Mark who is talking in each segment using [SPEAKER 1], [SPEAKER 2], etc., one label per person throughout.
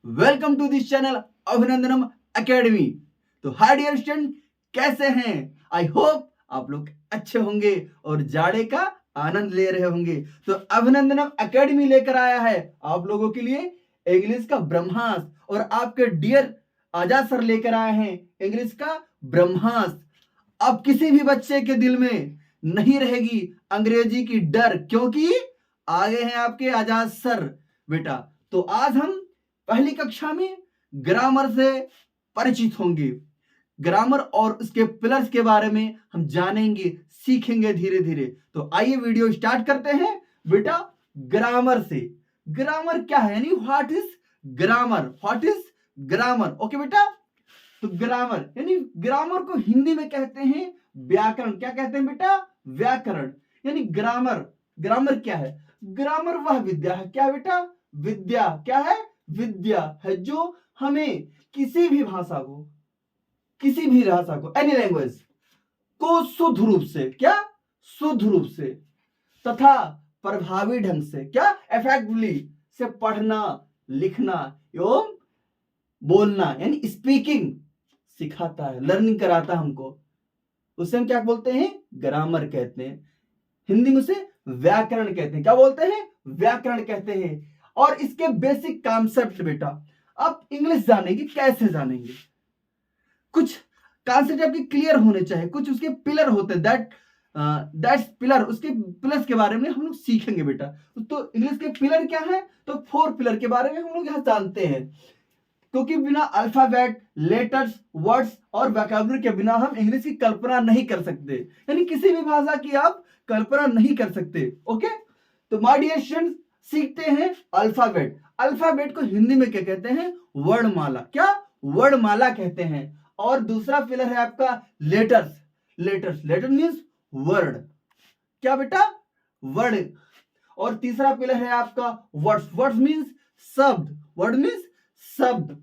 [SPEAKER 1] Welcome to this channel Abhinandanam academy. तो hi dear student, कैसे हैं? आई होप आप लोग अच्छे होंगे और जाड़े का आनंद ले रहे होंगे। तो अभिनंदनम एकेडमी लेकर आया है आप लोगों के लिए इंग्लिश का ब्रह्मास्त्र, और आपके डियर आजाद सर लेकर आए हैं इंग्लिश का ब्रह्मास्त्र। अब किसी भी बच्चे के दिल में नहीं रहेगी अंग्रेजी की डर, क्योंकि आगे हैं आपके आजाद सर बेटा। तो आज हम पहली कक्षा में ग्रामर से परिचित होंगे। ग्रामर और उसके पिलर्स के बारे में हम जानेंगे, सीखेंगे धीरे धीरे। तो आइए वीडियो स्टार्ट करते हैं बेटा। ग्रामर से, ग्रामर क्या है, यानी what is grammar, what is grammar. Okay बेटा, तो ग्रामर यानी ग्रामर को हिंदी में कहते हैं व्याकरण। क्या कहते हैं बेटा? व्याकरण। यानी ग्रामर, ग्रामर क्या है? ग्रामर वह विद्या है, क्या बेटा? विद्या। क्या है? विद्या है जो हमें किसी भी भाषा को, किसी भी भाषा को, एनी लैंग्वेज को शुद्ध रूप से, क्या शुद्ध रूप से तथा प्रभावी ढंग से, क्या इफेक्टिवली से पढ़ना, लिखना एवं बोलना यानी स्पीकिंग सिखाता है, लर्निंग कराता है हमको। उसे हम क्या बोलते हैं? ग्रामर कहते हैं। हिंदी में उसे व्याकरण कहते हैं। क्या बोलते हैं? व्याकरण कहते हैं। और इसके बेसिक कॉन्सेप्ट बेटा आप इंग्लिश जानेंगे, कैसे जानेंगे? कुछ कॉन्सेप्ट आपके क्लियर होने चाहिए, कुछ उसके पिलर होते हैं, दैट्स पिलर, उसके पिलर्स के बारे में हम लोग सीखेंगे बेटा। तो इंग्लिश के पिलर क्या है? तो 4 पिलर के बारे में हम लोग यहाँ जानते हैं, क्योंकि बिना अल्फाबेट, लेटर्स, वर्ड्स और वोकैबुलरी के बिना हम इंग्लिश की कल्पना नहीं कर सकते, यानी किसी भी भाषा की आप कल्पना नहीं कर सकते। ओके, तो माय डियर स्टूडेंट्स, सीखते हैं अल्फाबेट। अल्फाबेट को हिंदी में क्या कहते हैं? वर्णमाला। क्या? वर्णमाला कहते हैं। और दूसरा पिलर है आपका letters. Letters, letter means word. क्या बेटा? वर्ड। और तीसरा पिलर है आपका वर्ड्स। वर्ड्स मीन्स शब्द। वर्ड मीन्स शब्द।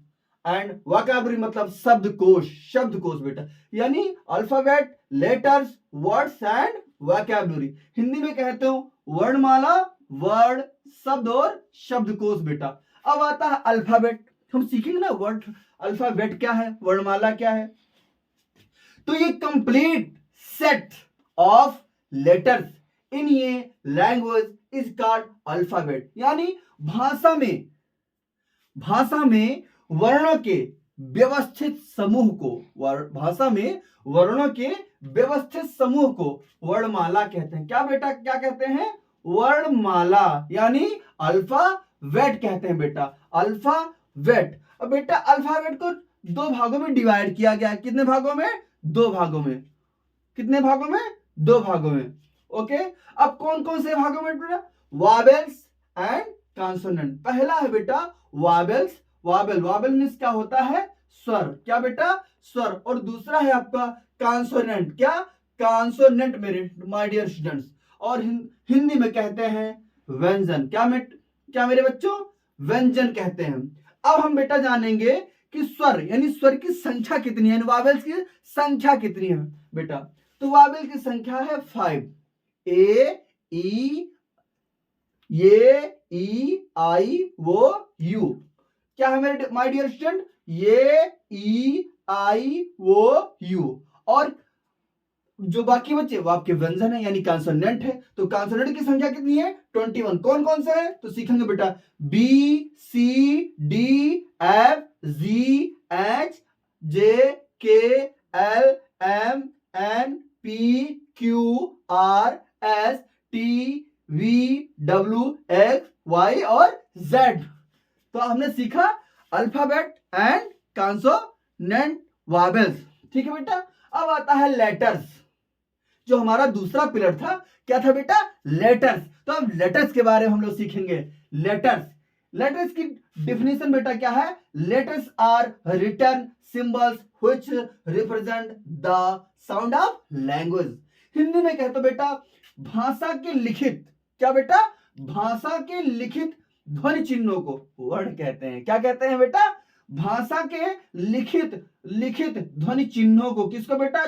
[SPEAKER 1] एंड वोकैबुलरी मतलब शब्दकोश। शब्दकोश बेटा, यानी alphabet, letters, words and vocabulary. Hindi में कहते हो वर्णमाला, वर्ड, शब्द और शब्दकोश बेटा। अब आता है अल्फाबेट। हम सीखेंगे ना वर्ड अल्फाबेट क्या है, वर्णमाला क्या है। तो ये complete set of letters in ये लैंग्वेज इज कॉल्ड अल्फाबेट। यानी भाषा में वर्णों के व्यवस्थित समूह को, भाषा में वर्णों के व्यवस्थित समूह को वर्णमाला कहते हैं। क्या बेटा? क्या कहते हैं? वर्णमाला, यानी अल्फाबेट कहते हैं बेटा। अल्फाबेट। अब बेटा अल्फाबेट को 2 भागों में डिवाइड किया गया है। कितने भागों में? 2 भागों में। कितने भागों में? 2 भागों में। ओके, अब कौन कौन से भागों में बेटा? Vowels and consonant. पहला है बेटा वॉवेल्स। वॉवेल, वॉवेल मीन्स क्या होता है? स्वर। क्या बेटा? स्वर। और दूसरा है आपका कॉन्सोनेंट। क्या? कॉन्सोनेंट मेरे माय डियर स्टूडेंट्स। और हिंदी में कहते हैं व्यंजन। क्या मेरे बच्चों? व्यंजन कहते हैं। अब हम बेटा जानेंगे कि स्वर यानी स्वर की संख्या कितनी है, वॉवेल्स की संख्या कितनी है बेटा। तो वॉवेल की संख्या है 5। ए, ई, ये, ई, आई, वो, यू। क्या है मेरे माय डियर स्टूडेंट? ये, ई, आई, वो, यू। और जो बाकी बचे वो आपके व्यंजन है, यानी कॉन्सोनेंट है। तो कॉन्सोनेंट की संख्या कितनी है? 21। कौन कौन से है? तो सीखेंगे बेटा। B, C, D, F, G, H, J, K, L, M, N, P, Q, R, S, T, V, W, X, Y और जेड। तो हमने सीखा अल्फाबेट एंड कॉन्सोनेंट वॉवेल्स। ठीक है बेटा। अब आता है लेटर्स, जो हमारा दूसरा पिलर था। क्या था बेटा? लेटर्स। तो अब लेटर्स के बारे में हम लोग सीखेंगे। लेटर्स, लेटर्स की डिफिनेशन बेटा क्या है? Letters are written symbols which represent the sound of language. Hindi में कहते बेटा भाषा के लिखित, क्या बेटा? भाषा के लिखित ध्वनि चिन्हों को वर्ड कहते हैं। क्या कहते हैं बेटा? भाषा के लिखित ध्वनि चिन्हों को, किसको बेटा?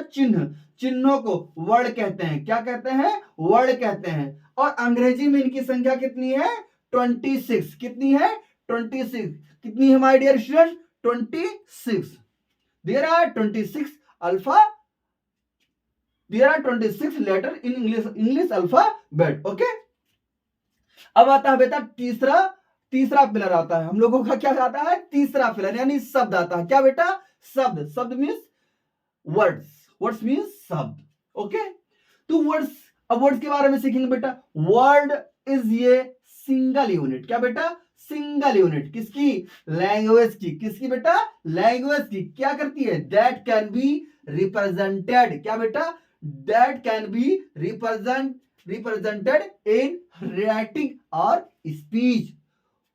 [SPEAKER 1] चिन्हों को वर्ड कहते हैं। क्या कहते हैं? वर्ड कहते हैं। और अंग्रेजी में इनकी संख्या कितनी है? 26। कितनी है? 26। कितनी है my dear student? 26. There are 26 alpha, there are 26 letter in English alphabet. Okay, अब आता है बेटा तीसरा, तीसरा पिलर आता है हम लोगों का. क्या आता है? तीसरा पिलर, यानी शब्द आता है. क्या बेटा? शब्द. शब्द मीन्स वर्ड्स. वर्ड्स मीन्स शब्द. ओके, तो वर्ड्स, अब वर्ड्स के बारे में सीखेंगे बेटा. वर्ड इज ये सिंगल यूनिट. क्या बेटा? Single unit. किसकी? लैंग्वेज की. किसकी बेटा? लैंग्वेज की. क्या करती है? That can be represented. क्या बेटा? That can be represented in writing और स्पीच.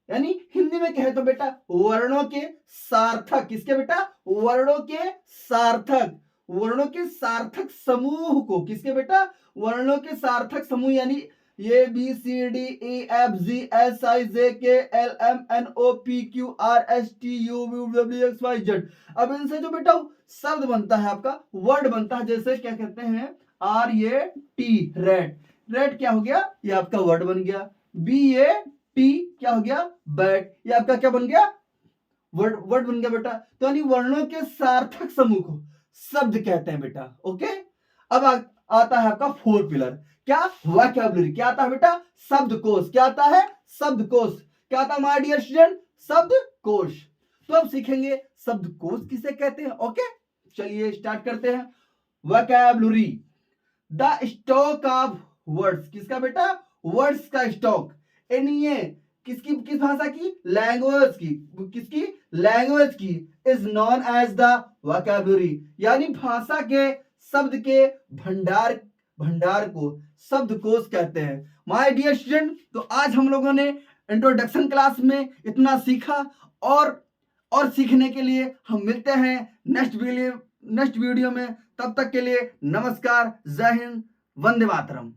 [SPEAKER 1] यानी हिंदी में कहे तो बेटा वर्णों के सार्थक. किसके बेटा? वर्णों के सार्थक. वर्णों के सार्थक समूह को. किसके बेटा? वर्णों के सार्थक समूह, यानी A B C D E F G H I J K L M N O P Q R S T U V W X Y Z. अब इनसे जो बेटा शब्द बनता है, आपका वर्ड बनता है. जैसे क्या कहते हैं? R A T, red. Red क्या हो गया? ये आपका वर्ड बन गया. बी ए टी क्या हो गया? बैट. ये आपका क्या बन गया? वर्ड. वर्ड बन गया बेटा. तो यानी वर्णों के सार्थक समूह को शब्द कहते हैं बेटा. ओके, अब आता है आपका फोर पिलर. क्या? वोकैबुलरी. क्या आता है बेटा? शब्दकोश. क्या आता है? शब्दकोश. क्या आता है माय डियर स्टूडेंट? शब्दकोश. तो अब सीखेंगे शब्दकोश किसे कहते हैं. ओके, चलिए स्टार्ट करते हैं. Vocabulary, the stock of words. किसका बेटा? वर्ड्स का स्टॉक. ये किसकी? किस भाषा की? लैंग्वेज की. किसकी? लैंग्वेज की. Is known as the vocabulary, यानी भाषा के शब्द के भंडार, भंडार को शब्दकोश कहते हैं. माय डियर स्टूडेंट, तो आज हम लोगों ने इंट्रोडक्शन क्लास में इतना सीखा, और सीखने के लिए हम मिलते हैं नेक्स्ट वीडियो में. तब तक के लिए नमस्कार, जय हिंद, वंदे मातरम.